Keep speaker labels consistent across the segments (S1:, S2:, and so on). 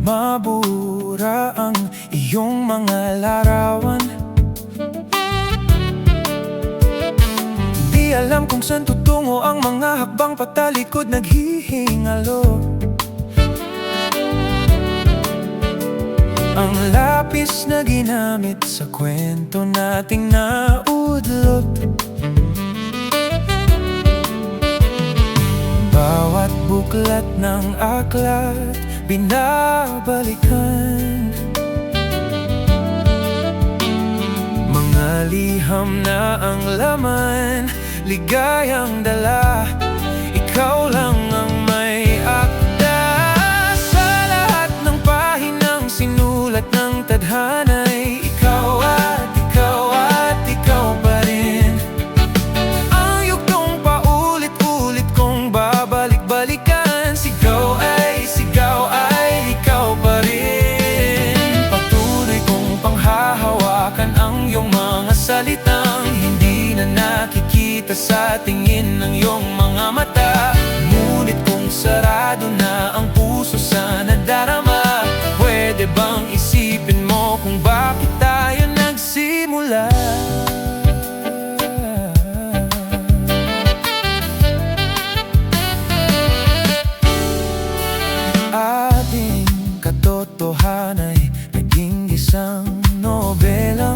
S1: mabura ang iyong mga larawan. Di alam kung saan tutungo ang mga hakbang patalikod naghihingalo. Ang lapis na ginamit sa kwento nating naudlot. Bawat buklat ng aklat binabalikan. Mga liham na ang laman, ligayang dala. Ikaw lang ang may akda sa lahat ng pahinang sinulat ng tadhana'y ikaw at ikaw at ikaw pa rin. Ang yugtong paulit-ulit kong babalik-balikan. Sigaw ay ikaw pa rin. Patuloy kong panghahawakan ang iyong mga salitang hindi na nakikita sa tingin ng iyong mga mata. Ngunit kung sarado na ang puso sa nadarama, pwede bang isipin mo kung bakit tayo nagsimula? Ating katotohanay naging isang nobelang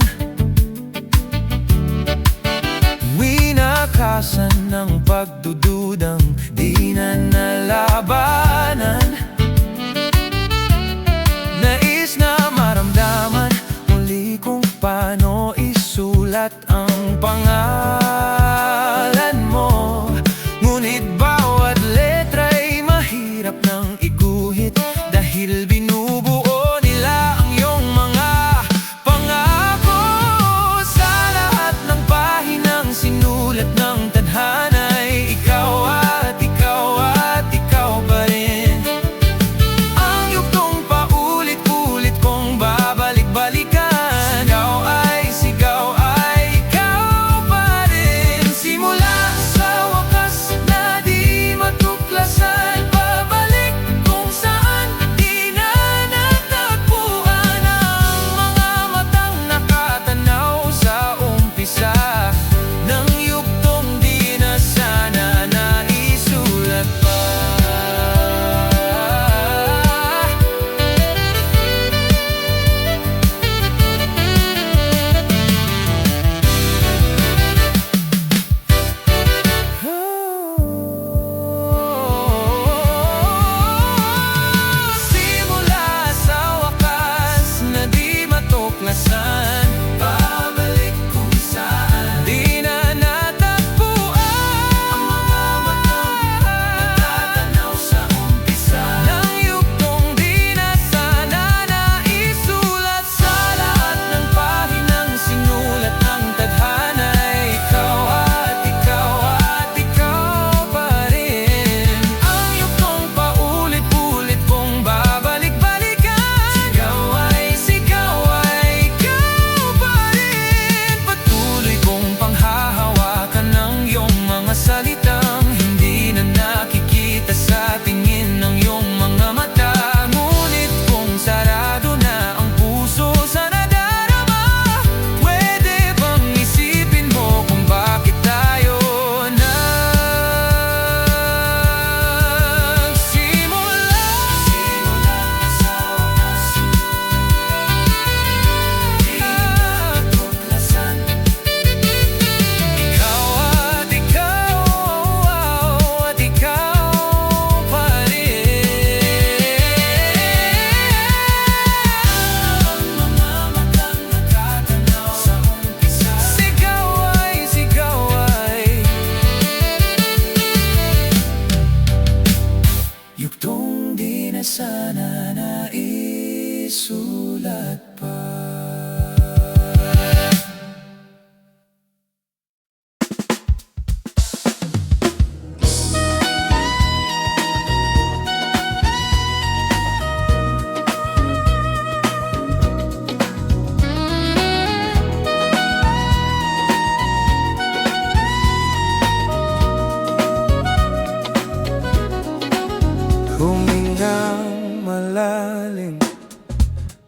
S1: winakasan ng pagdududang di na nalabanan. Nais na maramdaman muli kung paano isulat ang pangalan mo. Ngunit bawat letra'y mahirap nang iguhit dahil binubuo nila ang iyong mga pangako. Sa lahat ng pahinang sinulat ng tadhana'y ikaw at ikaw at ikaw pa rin. Ang yugtong paulit-ulit kong babalik-balikan. Sigaw ay ikaw pa rin. Simula sa wakas na di matuklasan, pabalik kung saan di na natagpuan ang mga matang nakatanaw sa umpisa ng yugtong di na sana naisulat pa. Simula sa wakas na di matuklasan, pabalik kung saan di na natagpuan ang mga matang natatanaw sa umpisa ng yugtong di na sana naisulat. Sa lahat ng pahinang sinulat ng tadhana'y ikaw at ikaw at ikaw pa rin. Ang yugtong paulit-ulit kong babalik-balikan. Sigaw ay ikaw pa rin. Patuloy kong panghahawakan ng iyong mga salitang hindi na nakikita sa tingin ng iyong mga mata. Ngunit kung sarado na ang puso sa nadarama, pwede bang isipin mo kung bakit tayo nagsimula? Sa wakas di matuklasan, ikaw at ikaw pa rin. Ang mga matang nakatanaw sa umpisa. Sigaw ay yugtong di na sana naisulat pa. malalim,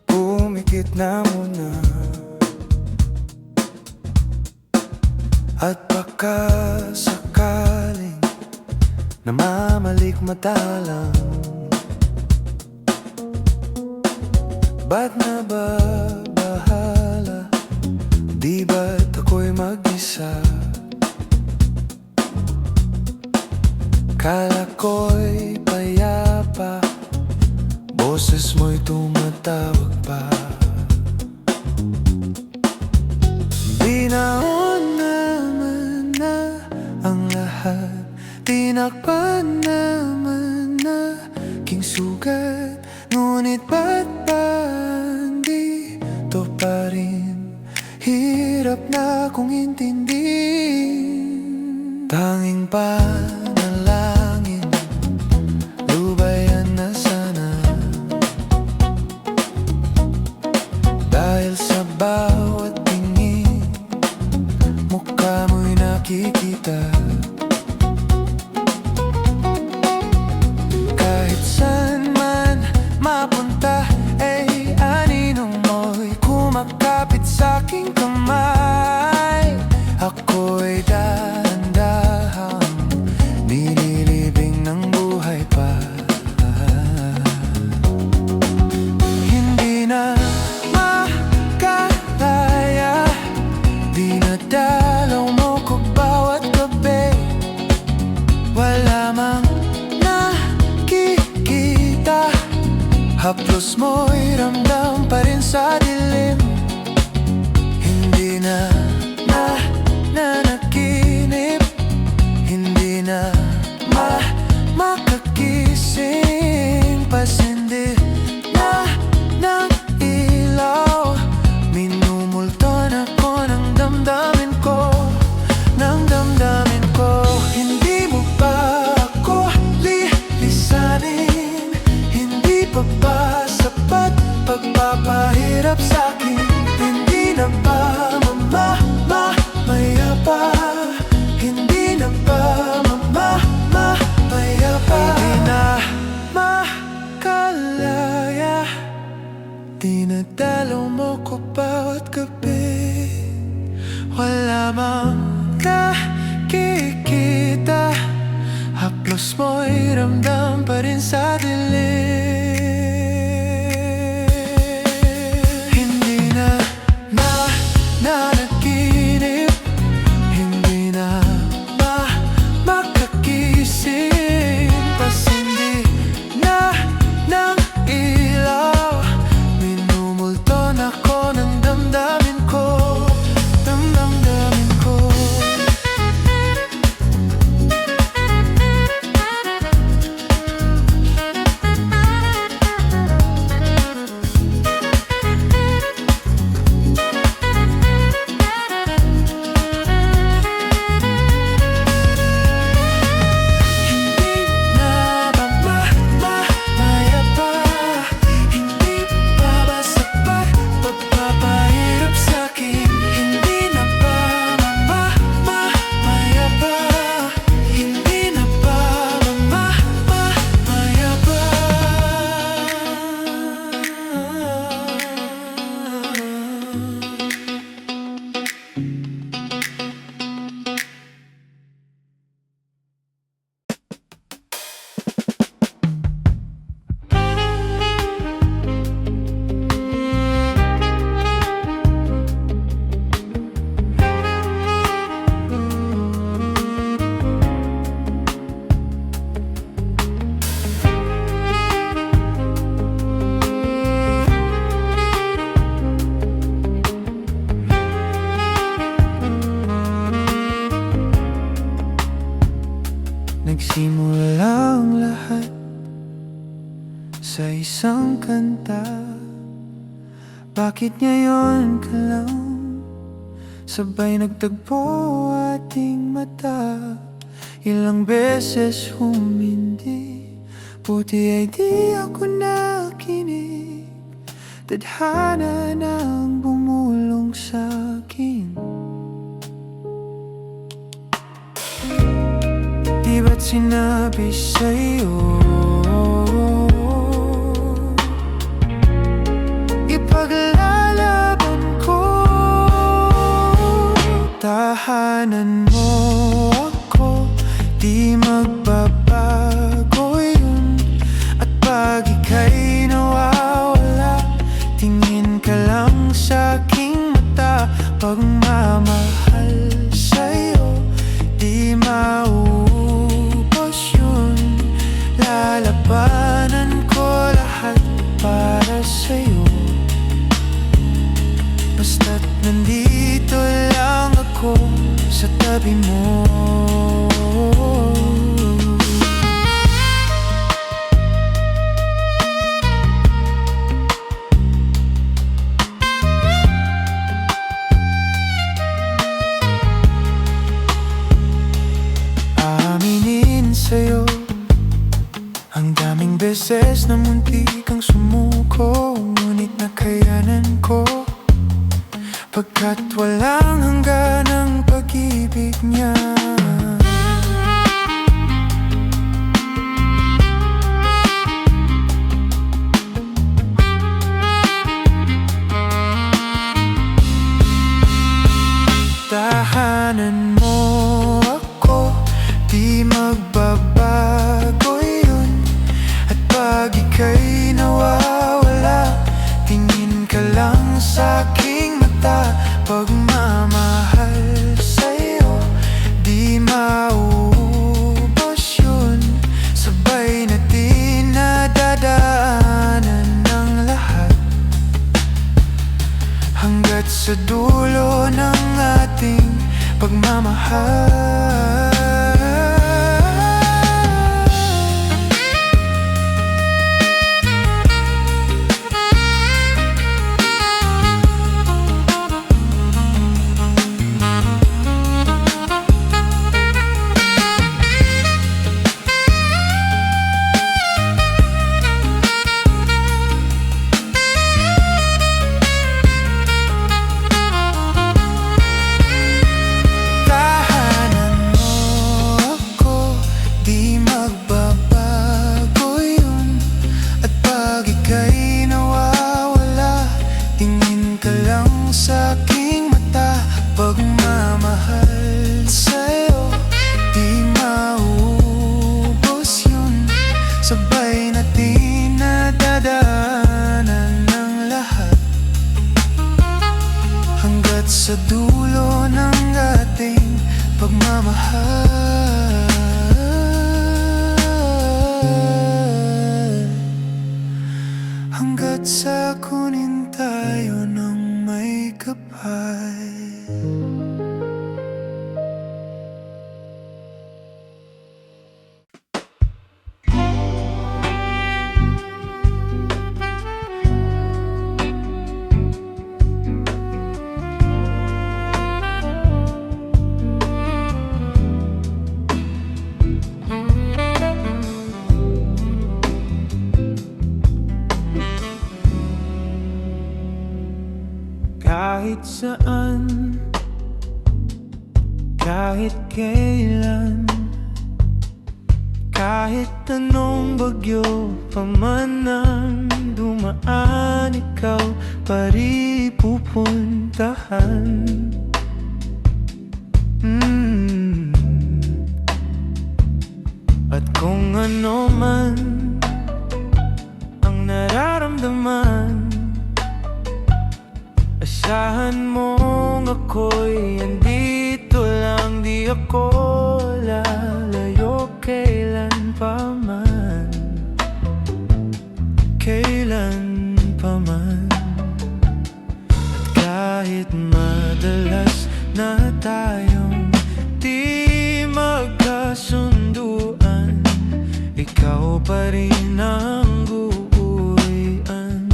S1: pumikit na muna. At baka sakaling namamalikmata lang, ba't nababahala? Di ba't ako'y mag-isa? Kala ko'y payapa, boses mo'y tumatawag pa. Binaon naman na ang lahat, tinakpan naman na king sugat. Ngunit ba't ba dito pa rin? Hirap na kong intindihin. Tanging panalangin, lubayan na sana. Dahil sa bawat tingin, mukha mo'y nakikita. Kahit saan man mapunta, ay aninong mo'y kumakapit sa'king kamay. Ako'y dahan-dahang nililibing ng buhay pa. Hindi na makalaya, dinadalaw mo ko bawat gabi. Wala mang nakikita, haplos mo'y ramdam pa rin sa dilim. Hindi na nanaginip, hindi na makakising. Pasindi na ng ilaw, minumulton ako ng damdamin ko, ng damdamin ko. Hindi mo ba ako lilisanin? Hindi pa ba sapat pagpapahirap sa'kin? Hindi na ba mamaya pa? Hindi na ba mamaya pa? Hindi na makalaya, dinadalaw mo ko bawat gabi. Wala mang nakikita, haplos mo'y ramdam pa rin sa dilim. Hindi na nanaginip, hindi na makakising. Pasindi na ng ilaw, minumulton ako ng damdamin ko, ng damdamin ko. Nagsimula ang lahat sa isang kanta. Bakit ngayon ka lang sabay nagtagpo ating mata? Ilang beses humindi, buti ay di ako nakinig. Tadhana nang bumulong sa'kin. Di ba't sinabi sa'yo ipaglalaban ko. Tahanan mo ako, di magbabago yun. At pag ika'y nawawala, tingin ka lang sa aking mata. Pagmamahal sa'yo, di maubos yun. Lalabanan ko lahat para sa'yo. Basta't nandito lang ako sa tabi mo. Sa'yo, ang daming beses na muntik kang sumuko, ngunit nakayanan ko, pagkat walang hanggan ang pag-ibig niya. Tahanan mo ako, di magbabago yun. At pag ika'y nawawala, tingin ka lang sa aking mata. Pagmamahal sa'yo, di maubos yun. Sabay natin nadadaanan ng lahat, hanggat sa dulo ng ating pagmamahal. Pagmamahal sa'yo, di maubos yun. Sabay natin nadadaanan ng lahat, hanggat sa dulo ng ating pagmamahal. Hanggat sa kunin tayo ng may kapal. Kahit saan, kahit kailan, kahit anong bagyo pa man ang dumaan, ikaw pa rin pupuntahan. At kung ano man ang nararamdaman, asahan mong ako'y andito lang, di ako lalayo kailan pa man, kailan pa man. At kahit madalas na tayong di magkasunduan, ikaw pa rin ang uuwian.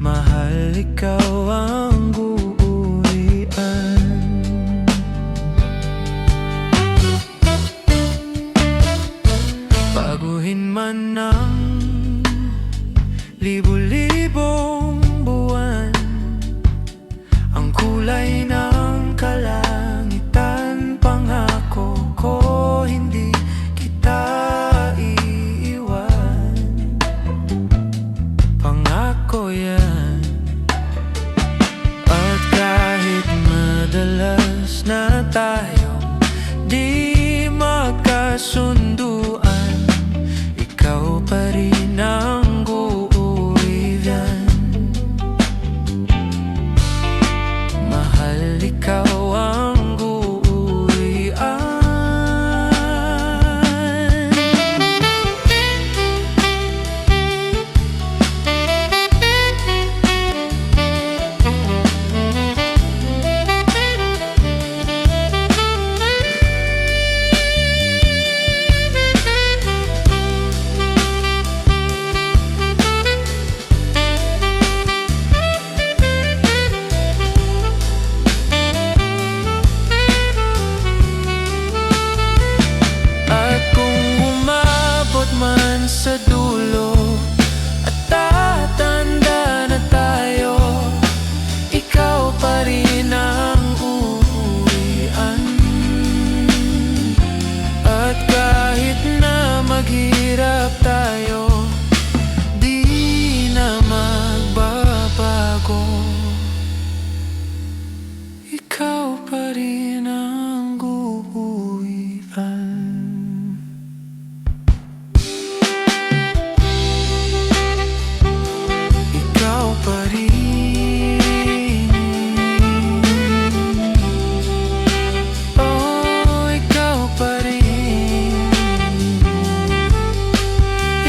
S1: Mahal, ikaw ang uuwian. Baguhin man ng libo-libong buwan, ang kulay ng kalangitan, pangako ko hindi kita iiwan. sa dulo at tatanda na tayo, ikaw pa rin ang uuwian. At kahit na maghirap tayo, di na magbabago, ikaw pa rin ang uuwian. Ikaw pa rin, oh, ikaw pa rin,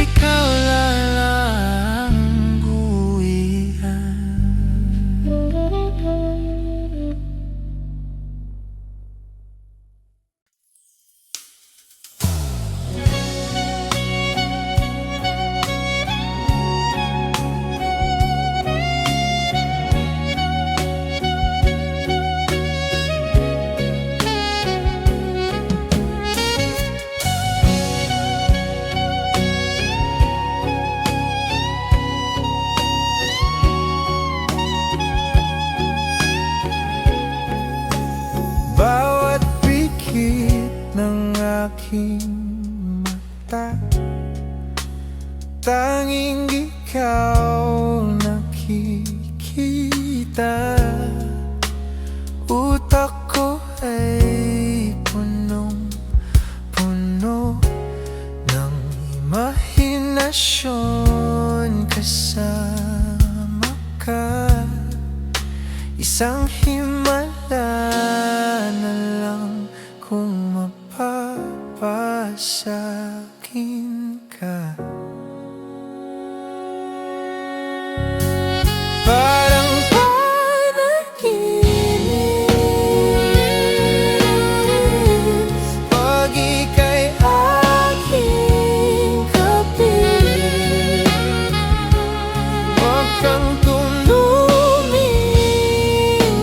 S1: ikaw lang ang uuwian. Bawat pikit ng aking mata, tanging ikaw nakikita. Utak ko ay punong-puno ng imahinasyon. Kasama ka, isang himala na lang kung mapapasakin ka. Parang panaginip pag ika'y aking kapiling. Huwag kang tumingin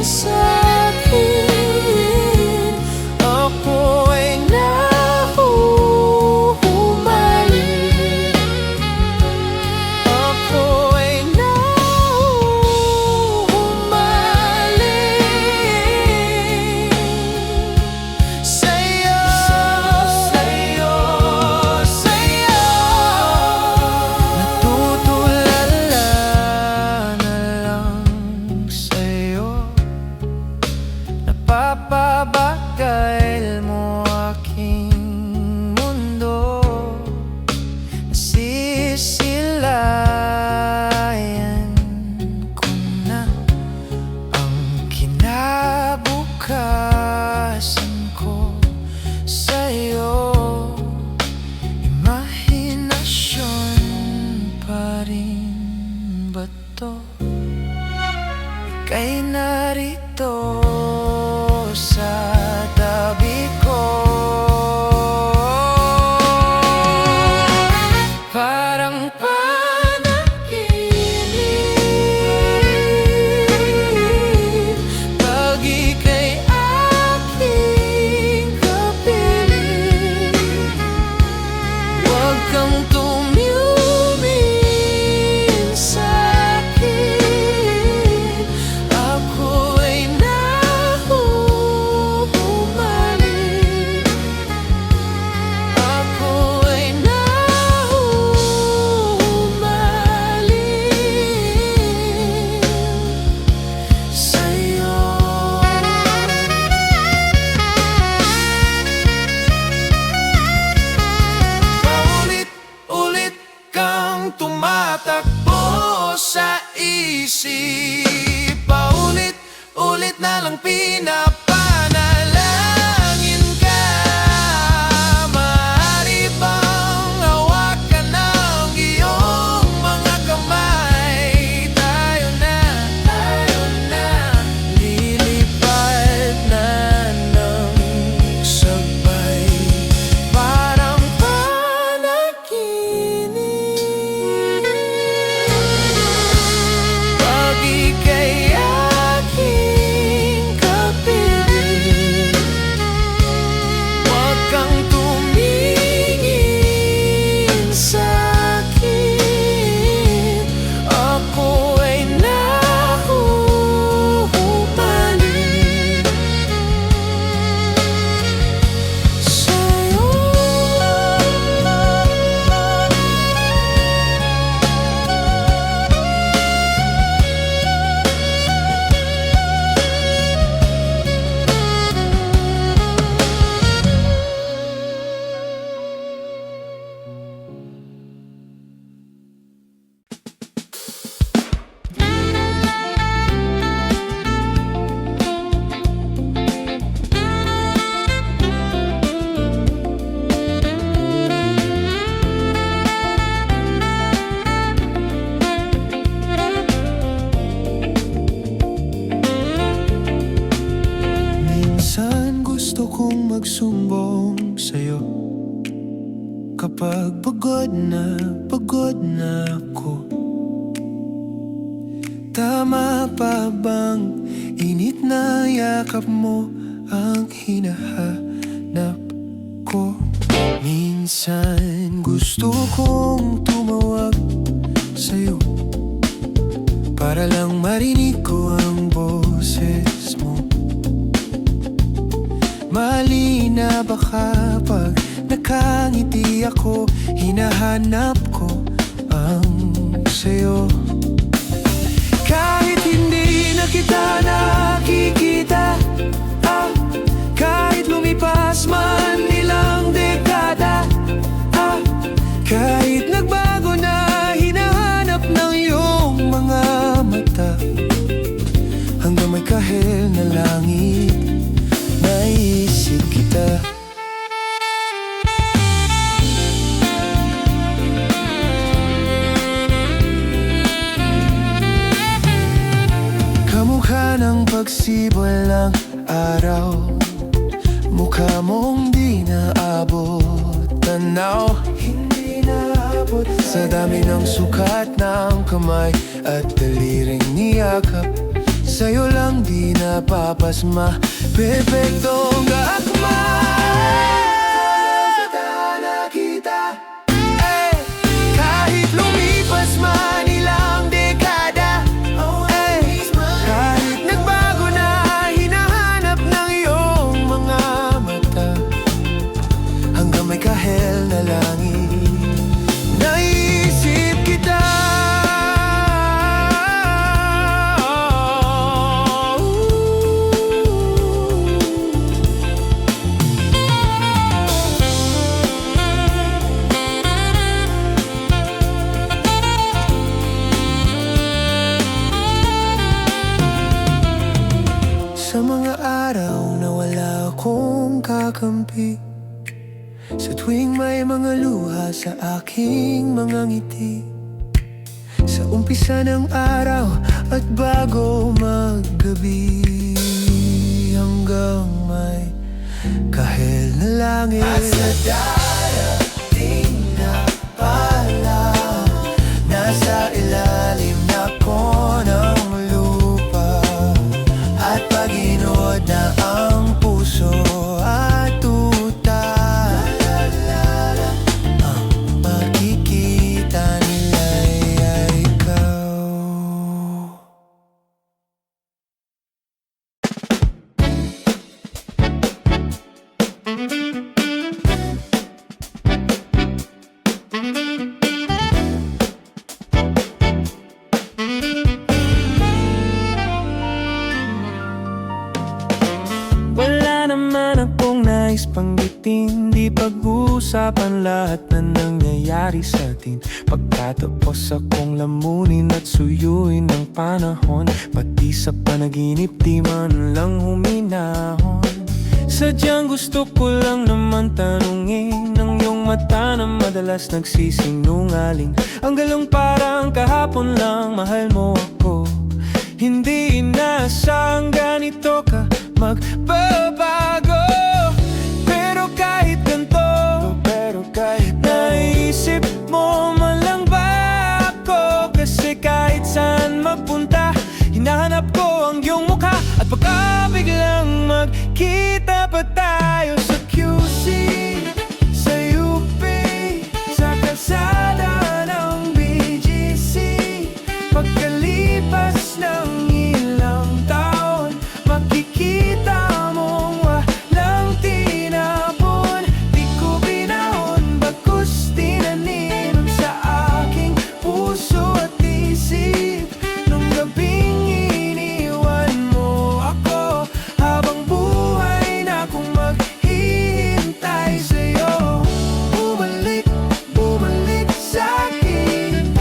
S1: sa'kin, ako ay nahuhumaling. Ako ay nahuhumaling sa'yo, sa'yo, sa'yo. Natutulala na lang sa'yo, napapabagay mo aking mundo. Nasisilayan ko na ang kinabukasan ko sa'yo. Imahinasyon pa rin ba to? Ika'y narito sa tabi ko. Parang panaginip pag ika'y aking kapiling. Huwag kang tumingin sa'kin, ako ay nahuhumaling. Ako ay nahuhumaling sa'yo. Paulit-ulit kang tumatakbo sa isip, paulit-ulit na lang pinapanalangin ka. Maaari bang hawakan ng iyong mga kamay? Tayo na, lilipad na ng sabay. Parang panaginip pag ika'y aking kapiling. kapag pagod na ako. Tama pa bang init na yakap mo ang hinahanap ko? Minsan gusto kong tumawag sa'yo para lang marinig ko ang boses mo. Mali na ba kapag nakangiti ako? Hinahanap ko ang sa'yo. Kahit hindi na kita nakikita, kahit lumipas man ilang dekada, kahit nagbago na hinahanap ng iyong mga mata, hanggang may kahel na langit, naisip kita. Kamukha ng pagsibol ng araw, mukha mong di naabot tanaw. Hindi naabot sa dami ng sukat ng kamay at daliring niyakap. Sa'yo lang di napapasma, pepektong gakma. Kahit lumipas man ilang dekada, kahit nagbago na hinahanap ng iyong mga mata, hanggang may kahel na langit, naisip kita. Sa mga araw na wala akong kakampi, sa tuwing may mga luha sa aking mga ngiti, sa umpisa ng araw at bago maggabi, hanggang may kahel na langit. At sa darating na pala, nasa ilalim na ko ng lupa, at pag-inod na ang puso at tuta, ang makikita nila'y ikaw. Wala naman akong nais panggitin, di pag-uusapan lahat na nangyayari sa atin. Pagkatapos akong lamunin at suyuin ng panahon, pati sa panaginip di man lang huminahon. Sadyang gusto ko lang naman tanungin ang iyong mata na madalas nagsisinungaling. Ang galong parang kahapon lang mahal mo ako. Hindi inaasang ganito ka magbabago. Pero kahit ganito, naisip mo man lang ba ako? Kasi kahit saan magpunta, hinahanap ko ang iyong mukha. At baka biglang magkita pa tayo sa QC, sa UP, sa kalsada ng BGC. Pagkalipas ng ilang taon, makikita mong walang tinapon. Di ko binahon, bagkus tinanim sa aking puso at isip. Nung gabing iniwan mo ako, habang buhay na akong maghihintay sa'yo. Bumalik, bumalik sa'kin.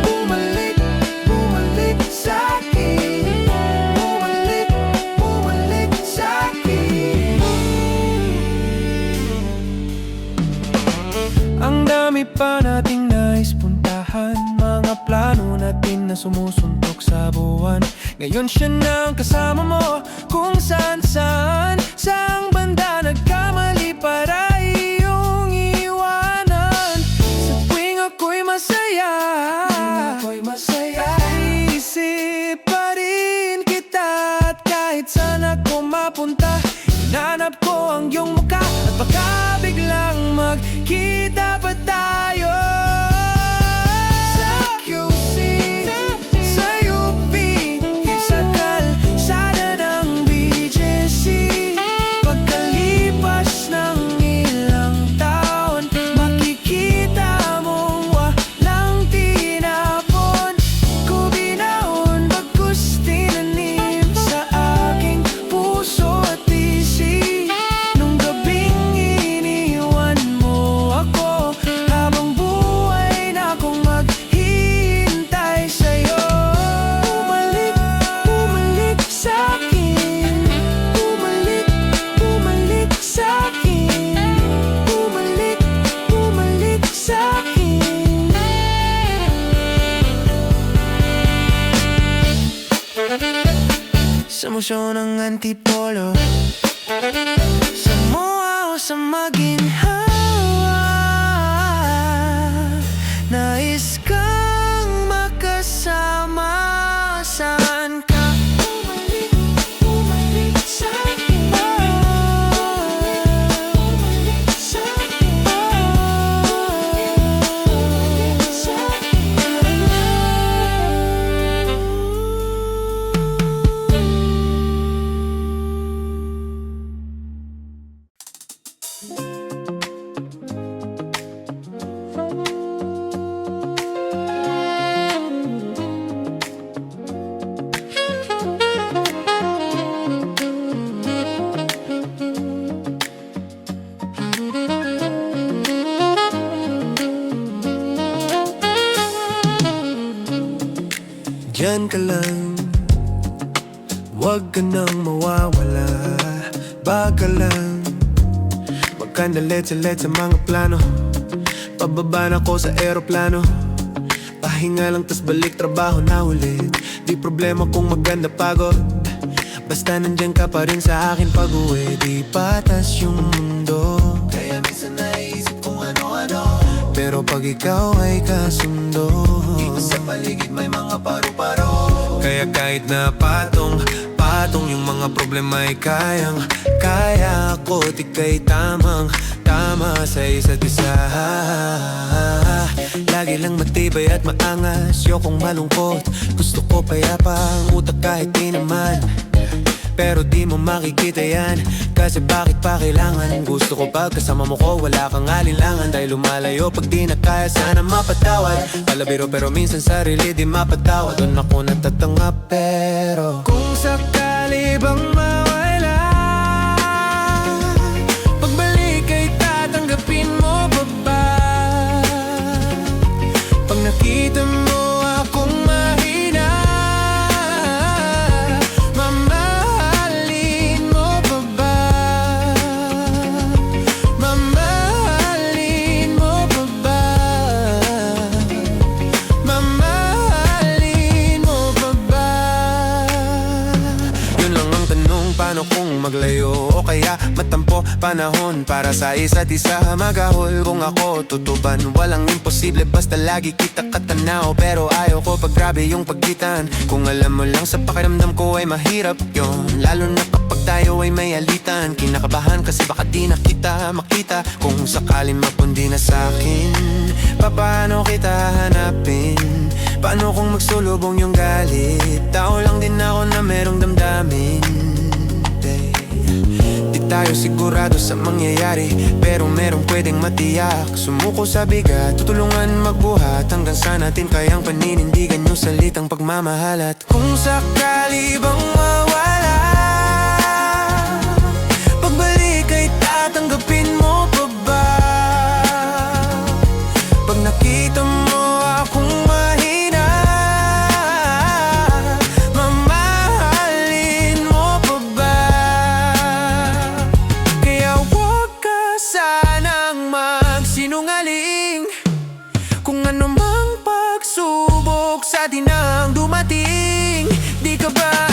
S1: Bumalik, bumalik sa'kin. Bumalik, bumalik sa'kin. Ang dami pa nating nais puntahan, mga plano natin na sumusuntok sa buwan. Ngayon siya na ang kasama mo kung saan-saan. Saang banda nagkamali para iyong iwanan? masaya. Ako'y masaya. Isip pa rin kita at kahit saan ako mapunta, hinanap ko ang iyong mukha at baka biglang magkita pa tayo. Sa QC, sa UP, sa kalsada ng BGC. Pagkalipas ng ilang taon, makikita mong walang tinapon. Ko binaon, bagkus tinanim sa aking puso at isip. Nung gabing iniwan mo ako, habang buhay na akong maghihintay sa'yo. Bumalik, bumalik sa'kin. Bumalik, bumalik sa'kin. Bumalik, bumalik sa'kin. Sa musyo ng Antipolo, sa mua o sa maginhawa, nais kang makasama. Saan ka? Bumalik, bumalik sa'kin. Bumalik sa'kin. Bumalik sa'kin. Diyan ka lang, huwag ka nang mawawala. Baka lang magkandalit-salit sa mga plano. Pababa na ko sa eroplano, pahinga lang tas balik trabaho na ulit. Di problema kung maganda pagod, basta nandyan ka pa rin sa akin pag-uwi. Di patas yung mundo, kaya minsan naisip kung ano-ano. Pero pag ikaw ay kasundo, dito sa paligid may mga paru-paro. Kaya kahit na patong yung mga problema ay kaya ako. Di kay tama sa isa't isa. Lagi lang matibay at maangas, yokong malungkot. Gusto ko payapa ang utak kahit di naman. Pero di mo makikita yan, kasi bakit pa kailangan? Gusto ko pag kasama mo ko, wala kang alinlangan. Dahil lumalayo pag di na kaya, sana mapatawad. Palabiro pero minsan sarili di mapatawad. Doon ako natatanga pero kung sakali bang mawala, pagbalik ay tatanggapin mo ba ba? Pag nakita mo akong mahina, paano kung maglayo o kaya matampo panahon para sa isa't isa. Magahol kung ako tutuban, walang imposible basta lagi kita katanaw. Pero ayaw ko pag grabe yung pagkitan. Kung alam mo lang sa pakiramdam ko ay mahirap yon, lalo na kapag tayo ay may alitan. Kinakabahan kasi baka di na kita makita. Kung sakaling mapundi na sa'kin, paano kita hanapin? Paano kung magsulubong yung galit? Tao lang din ako na merong damdamin. Di tayo sigurado sa mangyayari, pero merong pwedeng matiyak. Sumuko sa bigat, tutulungan magbuhat, hanggang sa natin kayang paninindigan yung salitang pagmamahal. At kung sakali bang mawala, pagbalik ay tatanggapin mo pa ba? Pag nakita mo akong mahina, mamahalin mo pa ba? Kaya huwag ka sanang magsinungaling. Kung ano mang pagsubok sa atin ang dumating, di ka ba